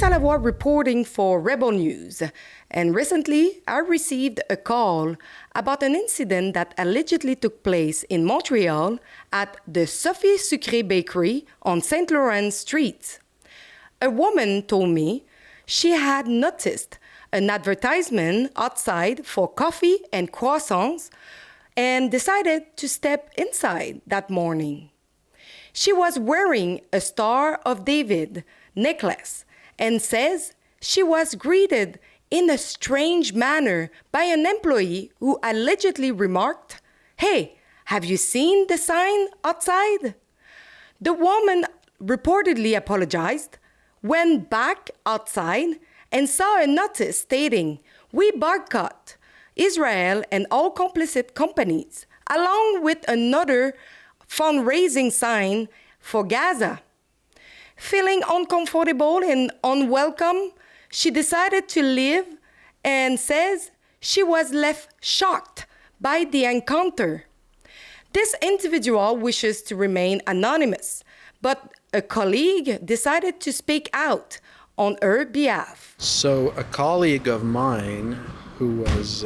Alexa Lavoie reporting for Rebel News. And recently, I received a call about an incident that allegedly took place in Montreal at the Sophie-Sucré Bakery on St. Lawrence Street. A woman told me she had noticed an advertisement outside for coffee and croissants and decided to step inside that morning. She was wearing a Star of David necklace and says she was greeted in a strange manner by an employee who allegedly remarked, "Hey, have you seen the sign outside?" The woman reportedly apologized, went back outside, and saw a notice stating, "We boycott Israel and all complicit companies," along with another fundraising sign for Gaza. Feeling uncomfortable and unwelcome, she decided to leave and says she was left shocked by the encounter. This individual wishes to remain anonymous, but a colleague decided to speak out on her behalf. So a colleague of mine who was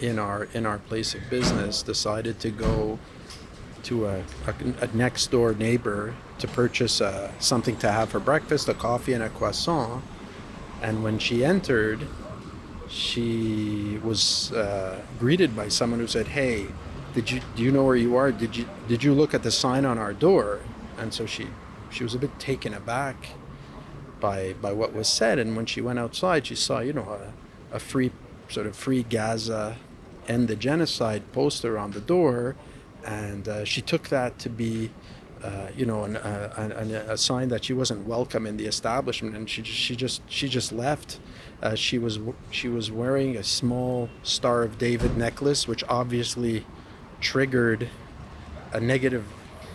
in our place of business decided to go to a next door neighbor to purchase something to have for breakfast, a coffee and a croissant. And when she entered, she was greeted by someone who said, "Hey, do you know where you are? Did you look at the sign on our door?" And so she was a bit taken aback by what was said. And when she went outside, she saw, a free Gaza end the genocide poster on the door. And she took that to be, a sign that she wasn't welcome in the establishment, and she just left. She was wearing a small Star of David necklace, which obviously triggered a negative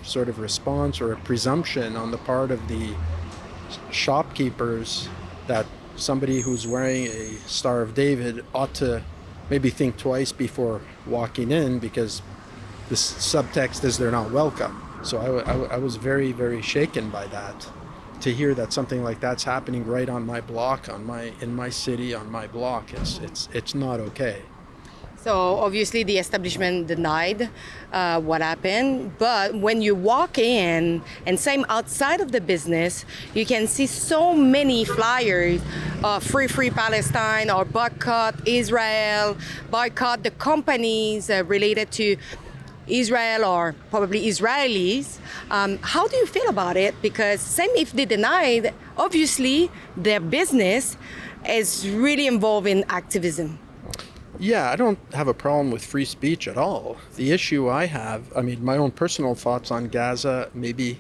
sort of response or a presumption on the part of the shopkeepers that somebody who's wearing a Star of David ought to maybe think twice before walking in, because the subtext is they're not welcome. So I was very, very shaken by that, to hear that something like that's happening right on my block, in my city, on my block. It's not okay. So obviously the establishment denied what happened, but when you walk in, and same outside of the business, you can see so many flyers, free Palestine, or boycott Israel, boycott the companies related to Israel or probably Israelis. How do you feel about it? Because same if they denied, obviously their business is really involved in activism. Yeah, I don't have a problem with free speech at all. The issue I have, my own personal thoughts on Gaza maybe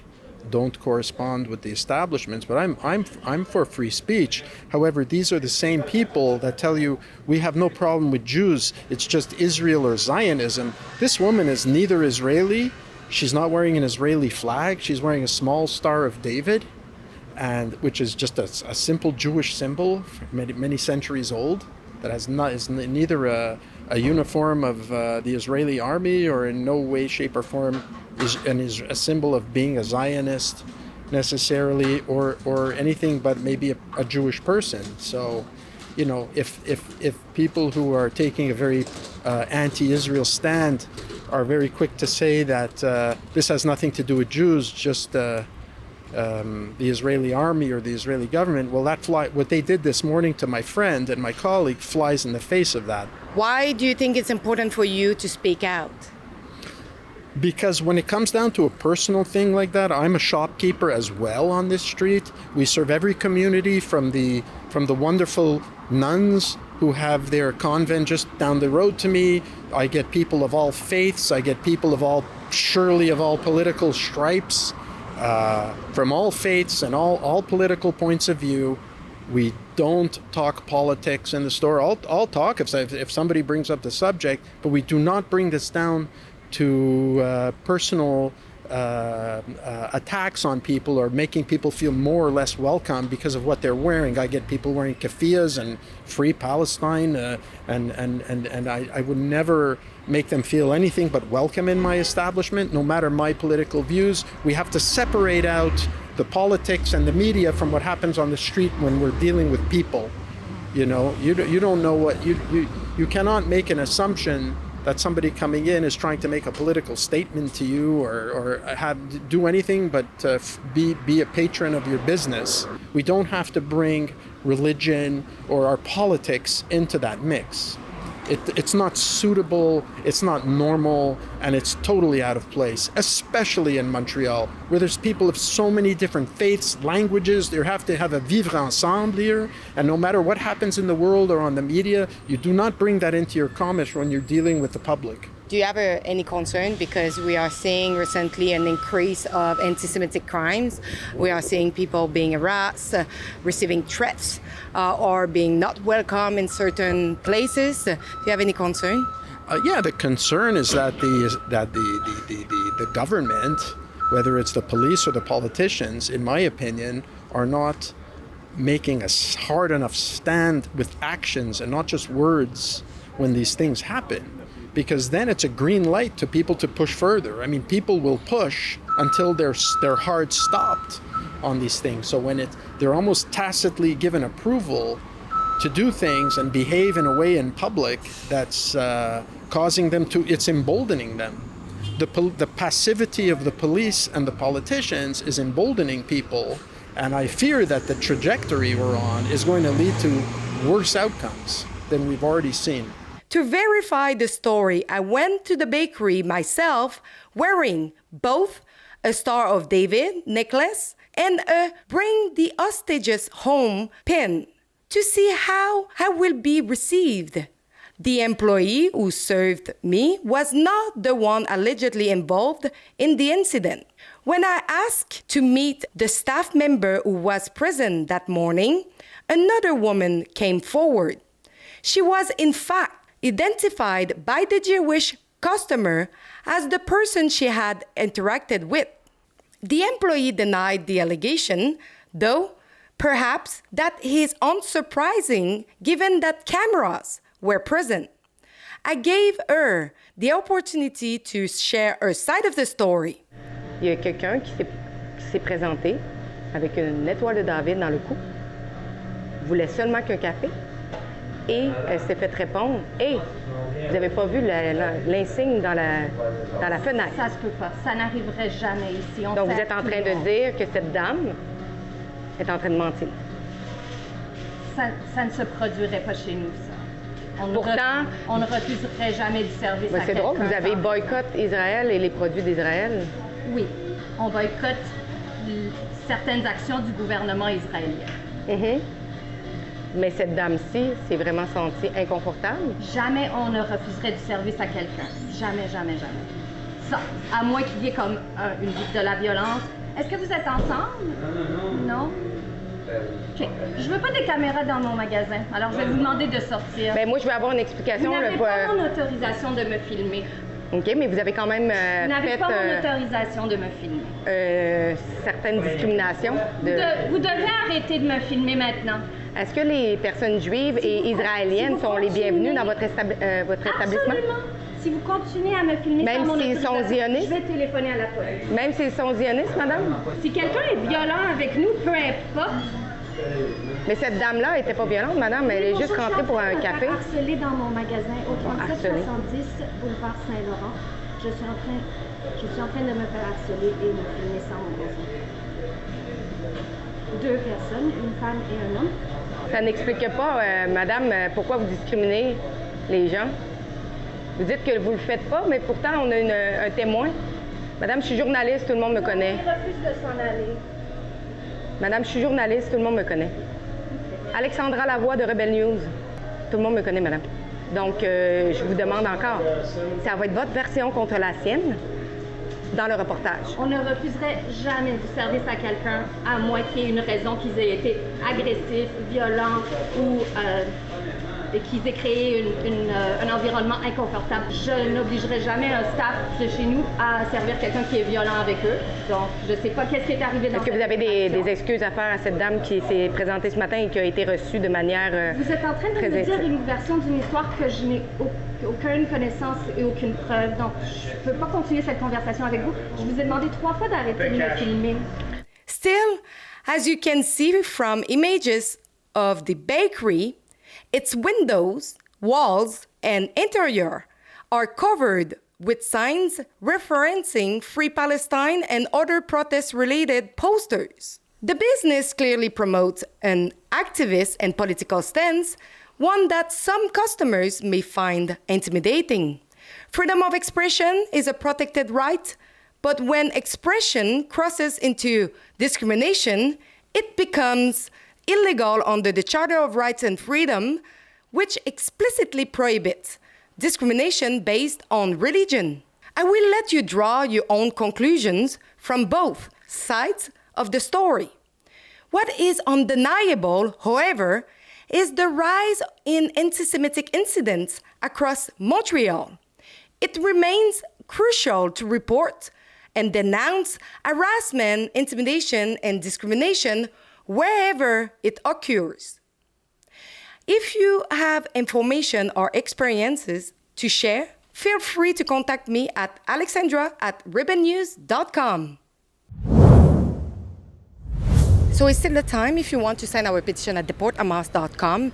don't correspond with the establishments, but I'm for free speech. However, these are the same people that tell you we have no problem with Jews, it's just Israel or Zionism. This woman is neither Israeli, she's not wearing an Israeli flag, she's wearing a small Star of David, and which is just a simple Jewish symbol, many centuries old, that is neither a uniform of the Israeli army, or in no way, shape, or form is a symbol of being a Zionist necessarily, or anything but maybe a Jewish person. So, if people who are taking a very anti-Israel stand are very quick to say that this has nothing to do with Jews, just the Israeli army or the Israeli government, well, what they did this morning to my friend and my colleague flies in the face of that. Why do you think it's important for you to speak out? Because when it comes down to a personal thing like that, I'm a shopkeeper as well on this street. We serve every community, from the wonderful nuns who have their convent just down the road to me. I get people of all faiths. I get people of all political stripes, from all faiths and all political points of view. We don't talk politics in the store. I'll talk if somebody brings up the subject, but we do not bring this down to personal attacks on people, or making people feel more or less welcome because of what they're wearing. I get people wearing keffiyehs and Free Palestine, and I would never make them feel anything but welcome in my establishment, no matter my political views. We have to separate out the politics and the media from what happens on the street when we're dealing with people. You know, you don't know what you cannot make an assumption that somebody coming in is trying to make a political statement to you or do anything but be a patron of your business. We don't have to bring religion or our politics into that mix. It's not suitable, it's not normal, and it's totally out of place, especially in Montreal, where there's people of so many different faiths, languages. You have to have a vivre ensemble here, and no matter what happens in the world or on the media, you do not bring that into your commerce when you're dealing with the public. Do you have any concern? Because we are seeing recently an increase of anti-Semitic crimes. We are seeing people being harassed, receiving threats, or being not welcome in certain places. Do you have any concern? Yeah, the concern is that the government, whether it's the police or the politicians, in my opinion, are not making a hard enough stand with actions and not just words when these things happen. Because then it's a green light to people to push further. I mean, people will push until they're hard stopped on these things. So when they're almost tacitly given approval to do things and behave in a way in public that's causing them to, it's emboldening them. The passivity of the police and the politicians is emboldening people, and I fear that the trajectory we're on is going to lead to worse outcomes than we've already seen. To verify the story, I went to the bakery myself wearing both a Star of David necklace and a Bring the Hostages Home pin to see how I will be received. The employee who served me was not the one allegedly involved in the incident. When I asked to meet the staff member who was present that morning, another woman came forward. She was, in fact, identified by the Jewish customer as the person she had interacted with. The employee denied the allegation, though perhaps that is unsurprising given that cameras were present. I gave her the opportunity to share her side of the story. Il y a quelqu'un qui s'est présenté avec une étoile de David dans le cou, voulait seulement qu'un café. Et elle s'est fait répondre « Hey, vous n'avez pas vu l'insigne dans la fenêtre? » Ça se peut pas. Ça n'arriverait jamais ici. Donc, vous êtes en train de dire que cette dame est en train de mentir. Ça ne se produirait pas chez nous, ça. Pourtant, on ne refuserait jamais du service à quelqu'un. C'est drôle, vous avez boycott Israël et les produits d'Israël. Oui, on boycotte certaines actions du gouvernement israélien. Mm-hmm. Mais cette dame-ci s'est vraiment sentie inconfortable? Jamais on ne refuserait du service à quelqu'un. Jamais, jamais, jamais. Ça, à moins qu'il y ait comme de la violence. Est-ce que vous êtes ensemble? Non? OK. Je veux pas des caméras dans mon magasin. Alors, je vais vous demander de sortir. Bien, moi, je vais avoir une explication. Vous n'avez pas mon autorisation de me filmer. OK, mais vous avez quand même Vous n'avez pas mon autorisation de me filmer. Certaines discriminations. Vous devez arrêter de me filmer maintenant. Est-ce que les personnes juives et israéliennes sont les bienvenues dans votre établissement? Absolument. Si vous continuez à me filmer même sans mon s'ils sont zionistes? Je vais téléphoner à la police. Même s'ils sont zionistes, madame? Si quelqu'un est violent avec nous, peu importe. Mais cette dame-là n'était pas violente, madame. Elle est juste rentrée pour un café. Je suis harcelée dans mon magasin au 3770 boulevard Saint-Laurent. Je suis en train de me faire harceler et me filmer sans mon consentement. 2 personnes, une femme et un homme. Ça n'explique pas, madame, pourquoi vous discriminez les gens. Vous dites que vous le faites pas, mais pourtant, on a un témoin. Madame, je suis journaliste, tout le monde me connaît. Il refuse de s'en aller. Madame, je suis journaliste, tout le monde me connaît. Alexa Lavoie de Rebel News. Tout le monde me connaît, madame. Donc, je vous demande encore, ça va être votre version contre la sienne dans le reportage. On ne refuserait jamais du service à quelqu'un, à moins qu'il y ait une raison qu'ils aient été agressifs, violents ou qu'ils aient créé un environnement inconfortable. Je n'obligerai jamais un staff de chez nous à servir quelqu'un qui est violent avec eux. Donc, je ne sais pas qu'est-ce qui est arrivé dans cette situation. Est-ce que vous avez des excuses à faire à cette dame qui s'est présentée ce matin et qui a été reçue de manière Vous êtes en train de me dire une version d'une histoire que je n'ai aucune connaissance et aucune preuve. Donc, je ne peux pas continuer cette conversation avec vous. Je vous ai demandé 3 fois d'arrêter de me filmer. Still, as you can see from images of the bakery, its windows, walls, and interior are covered with signs referencing Free Palestine and other protest-related posters. The business clearly promotes an activist and political stance, one that some customers may find intimidating. Freedom of expression is a protected right, but when expression crosses into discrimination, it becomes illegal under the Charter of Rights and Freedom, which explicitly prohibits discrimination based on religion. I will let you draw your own conclusions from both sides of the story. What is undeniable, however, is the rise in anti-Semitic incidents across Montreal. It remains crucial to report and denounce harassment, intimidation, and discrimination wherever it occurs. If you have information or experiences to share, feel free to contact me at alexandra@ribbonnews.com. So it's still the time if you want to sign our petition at deporthamas.com.